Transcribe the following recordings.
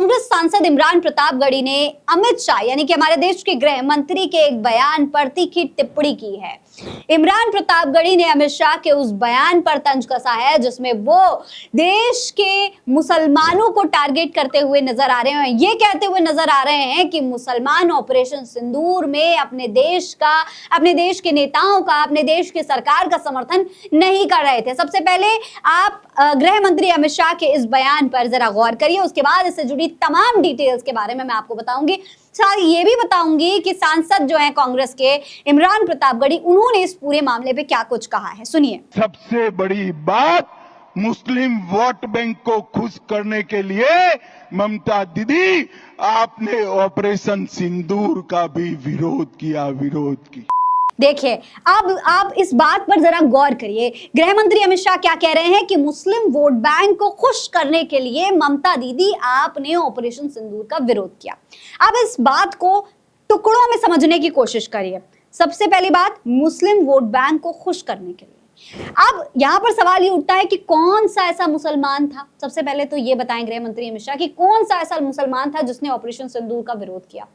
कांग्रेस सांसद इमरान प्रतापगढ़ी ने अमित शाह यानी कि हमारे देश के गृह मंत्री के एक बयान पर तीखी टिप्पणी की है। इमरान प्रतापगढ़ी ने अमित शाह के उस बयान पर तंज कसा है जिसमें वो देश के मुसलमानों को टारगेट करते हुए नजर आ रहे हैं। ये कहते हुए नजर आ रहे हैं कि मुसलमान ऑपरेशन सिंदूर में अपने देश के नेताओं का, अपने देश की सरकार का समर्थन नहीं कर रहे थे। सबसे पहले आप गृह मंत्री अमित शाह के इस बयान पर जरा गौर करिए, उसके बाद इससे जुड़ी तमाम डिटेल्स के बारे में मैं आपको बताऊंगी। साथ ही ये भी बताऊंगी कि सांसद जो है कांग्रेस के इमरान प्रतापगढ़ी, उन्होंने इस पूरे मामले पे क्या कुछ कहा है, सुनिए। सबसे बड़ी बात, मुस्लिम वोट बैंक को खुश करने के लिए ममता दीदी आपने ऑपरेशन सिंदूर का भी विरोध किया। देखिए, अब आप इस बात पर जरा गौर करिए। गृह मंत्री अमित शाह क्या कह रहे हैं कि मुस्लिम वोट बैंक को खुश करने के लिए ममता दीदी आपने ऑपरेशन सिंदूर का विरोध किया। अब इस बात को टुकड़ों में समझने की कोशिश करिए। सबसे पहली बात, मुस्लिम वोट बैंक को खुश करने के लिए। अब यहां पर सवाल ये उठता है कि कौन सा ऐसा मुसलमान था। सबसे पहले तो ये बताएं गृह मंत्री अमित शाह कि कौन सा ऐसा मुसलमान था जिसने ऑपरेशन सिंदूर का विरोध किया।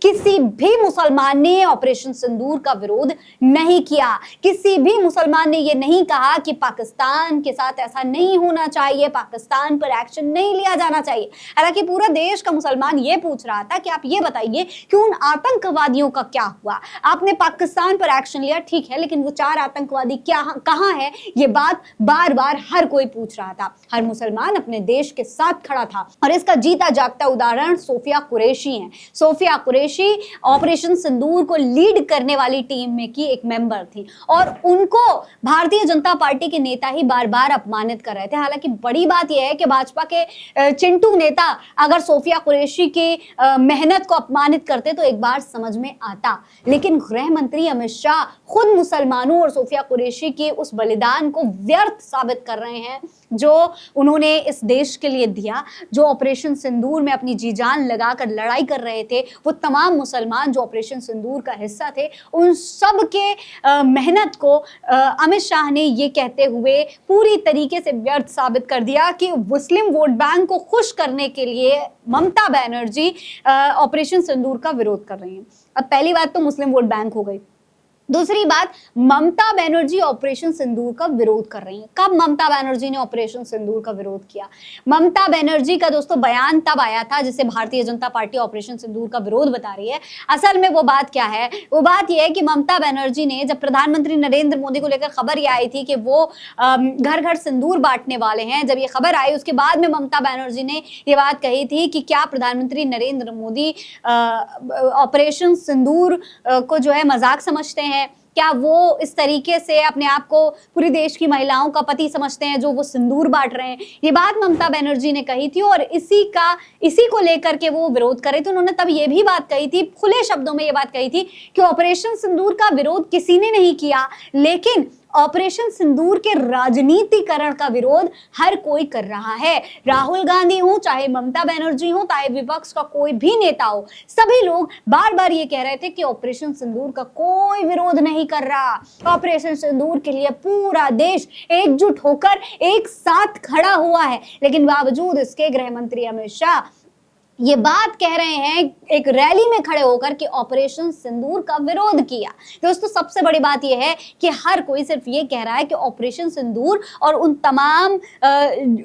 किसी भी मुसलमान ने ऑपरेशन सिंदूर का विरोध नहीं किया। किसी भी मुसलमान ने ये नहीं कहा कि पाकिस्तान के साथ ऐसा नहीं होना चाहिए, पाकिस्तान पर एक्शन नहीं लिया जाना चाहिए। हालांकि पूरा देश का मुसलमान ये पूछ रहा था कि आप ये बताइए कि उन आतंकवादियों का क्या हुआ। आपने पाकिस्तान पर एक्शन लिया, ठीक है, लेकिन वो 4 आतंकवादी कहां है, ये बात बार बार हर कोई पूछ रहा था। हर मुसलमान अपने देश के साथ खड़ा था और इसका जीता जागता उदाहरण सोफिया कुरैशी हैं। सोफिया कुरैशी ऑपरेशन सिंदूर को लीड करने वाली टीम में की एक मेंबर थी और उनको भारतीय जनता पार्टी के नेता ही बार बार अपमानित कर रहे थे। हालांकि बड़ी बात यह है कि भाजपा के चिंटू नेता अगर सोफिया कुरैशी की मेहनत को अपमानित करते तो एक बार समझ में आता, लेकिन गृह मंत्री अमित शाह खुद मुसलमानों और सोफिया कुरैशी के उस बलिदान को व्यर्थ साबित कर रहे हैं जो उन्होंने इस देश के लिए दिया। जो ऑपरेशन सिंदूर में अपनी जी जान लगाकर लड़ाई कर रहे थे, वो तमाम मुसलमान जो ऑपरेशन सिंदूर का हिस्सा थे, उन सब के मेहनत को अमित शाह ने ये कहते हुए पूरी तरीके से व्यर्थ साबित कर दिया कि मुस्लिम वोट बैंक को खुश करने के लिए ममता बनर्जी ऑपरेशन सिंदूर का विरोध कर रही हैं। अब पहली बात तो मुस्लिम वोट बैंक हो गई। दूसरी बात, ममता बनर्जी ऑपरेशन सिंदूर का विरोध कर रही हैं। कब ममता बनर्जी ने ऑपरेशन सिंदूर का विरोध किया? ममता बनर्जी का दोस्तों बयान तब आया था जिसे भारतीय जनता पार्टी ऑपरेशन सिंदूर का विरोध बता रही है। असल में वो बात क्या है? वो बात यह है कि ममता बनर्जी ने, जब प्रधानमंत्री नरेंद्र मोदी को लेकर खबर यह आई थी कि वो घर घर सिंदूर बांटने वाले हैं, जब ये खबर आई उसके बाद में ममता बनर्जी ने ये बात कही थी कि क्या प्रधानमंत्री नरेंद्र मोदी ऑपरेशन सिंदूर को जो है मजाक समझते हैं? क्या वो इस तरीके से अपने आप को पूरी देश की महिलाओं का पति समझते हैं जो वो सिंदूर बांट रहे हैं? ये बात ममता बनर्जी ने कही थी और इसी को लेकर के वो विरोध कर रहे थे। उन्होंने तब ये भी बात कही थी, खुले शब्दों में ये बात कही थी कि ऑपरेशन सिंदूर का विरोध किसी ने नहीं किया, लेकिन ऑपरेशन सिंदूर के राजनीतिकरण का विरोध हर कोई कर रहा है। राहुल गांधी हो, चाहे ममता बनर्जी हो, चाहे विपक्ष का कोई भी नेता हो, सभी लोग बार बार ये कह रहे थे कि ऑपरेशन सिंदूर का कोई विरोध नहीं कर रहा। ऑपरेशन सिंदूर के लिए पूरा देश एकजुट होकर एक साथ खड़ा हुआ है, लेकिन बावजूद इसके गृह मंत्री अमित शाह ये बात कह रहे हैं एक रैली में खड़े होकर कि ऑपरेशन सिंदूर का विरोध किया। दोस्तों, सबसे बड़ी बात यह है कि हर कोई सिर्फ ये कह रहा है कि ऑपरेशन सिंदूर और उन तमाम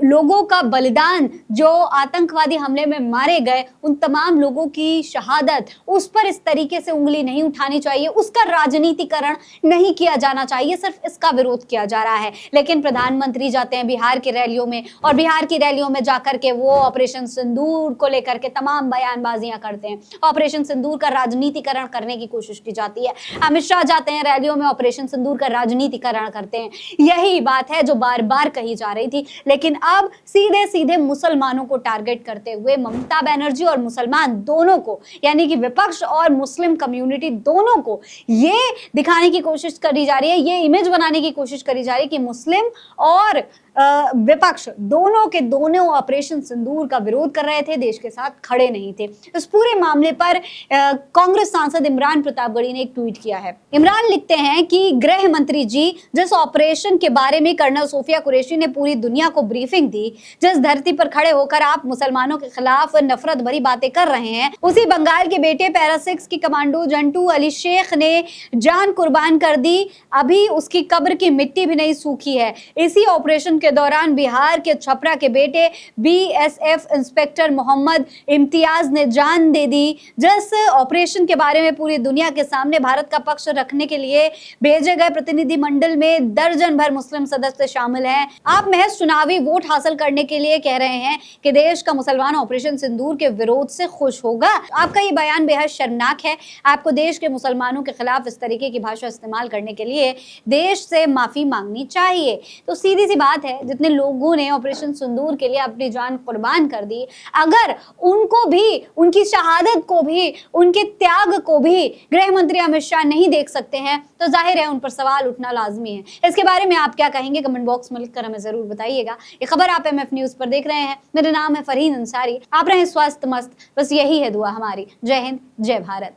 लोगों का बलिदान जो आतंकवादी हमले में मारे गए, उन तमाम लोगों की शहादत, उस पर इस तरीके से उंगली नहीं उठानी चाहिए, उसका राजनीतिकरण नहीं किया जाना चाहिए, सिर्फ इसका विरोध किया जा रहा है। लेकिन प्रधानमंत्री जाते हैं बिहार की रैलियों में और बिहार की रैलियों में जाकर के वो ऑपरेशन सिंदूर को लेकर के तमाम बयानबाजियां करते हैं। ऑपरेशन सिंदूर का राजनीतिकरण करने की कोशिश की जाती है। अमित शाह जाते हैं रैलियों में, ऑपरेशन सिंदूर का राजनीतिकरण करते हैं। यही बात है जो बार बार कही जा रही थी, लेकिन अब सीधे सीधे मुसलमानों को टारगेट करते हुए ममता बनर्जी और मुसलमान दोनों को, यानी कि विपक्ष और मुस्लिम कम्युनिटी दोनों को ये दिखाने की कोशिश करी जा रही है, ये इमेज बनाने की कोशिश करी जा रही है कि मुस्लिम और विपक्ष दोनों के दोनों ऑपरेशन सिंदूर का विरोध कर रहे थे, देश के साथ खड़े नहीं थे। इस पूरे मामले पर कांग्रेस सांसद इमरान प्रतापगढ़ी ने एक ट्वीट किया है। इमरान लिखते हैं कि गृह मंत्री जी, जिस ऑपरेशन के बारे में कर्नल सोफिया कुरैशी ने पूरी दुनिया को ब्रीफिंग दी, जिस धरती पर खड़े होकर आप मुसलमानों के खिलाफ नफरत भरी बातें कर रहे हैं, उसी बंगाल के बेटे पैरा 6 की कमांडो जंटू अली शेख ने जान कुर्बान कर दी, अभी उसकी कब्र की मिट्टी भी नहीं सूखी है। इसी ऑपरेशन के दौरान बिहार के छपरा के बेटे बीएसएफ इंस्पेक्टर मोहम्मद इम्तियाज ने जान दे दी। जिस ऑपरेशन के बारे में पूरी दुनिया के सामने भारत का पक्ष रखने के लिए भेजे गए प्रतिनिधिमंडल में दर्जन भर मुस्लिम सदस्य शामिल हैं। आप महज चुनावी वोट हासिल करने के लिए कह रहे हैं कि देश का मुसलमान ऑपरेशन सिंदूर के विरोध से खुश होगा। आपका ये बयान बेहद शर्मनाक है। आपको देश के मुसलमानों के खिलाफ इस तरीके की भाषा इस्तेमाल करने के लिए देश से माफी मांगनी चाहिए। तो सीधी सी बात है, जितने लोगों ने ऑपरेशन सिंदूर के लिए अपनी जान कुर्बान कर दी, अगर उनको भी, उनकी शहादत को भी, उनके त्याग को भी गृह मंत्री अमित शाह नहीं देख सकते हैं, तो जाहिर है उन पर सवाल उठना लाजमी है। इसके बारे में आप क्या कहेंगे, कमेंट बॉक्स में लिखकर हमें जरूर बताइएगा। ये खबर आप MF न्यूज पर देख रहे हैं। मेरा नाम है फरहीन अंसारी। आप रहे स्वस्थ मस्त, बस यही है दुआ हमारी। जय हिंद, जय भारत।